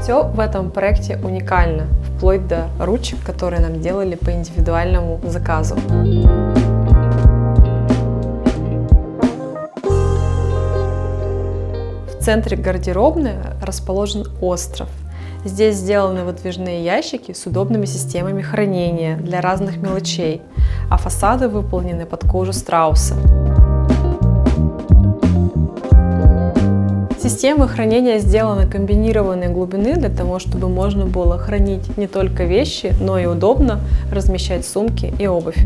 Все в этом проекте уникально, вплоть до ручек, которые нам делали по индивидуальному заказу. В центре гардеробной расположен остров. Здесь сделаны выдвижные ящики с удобными системами хранения для разных мелочей, а фасады выполнены под кожу страуса. Системы хранения сделаны комбинированной глубины для того, чтобы можно было хранить не только вещи, но и удобно размещать сумки и обувь.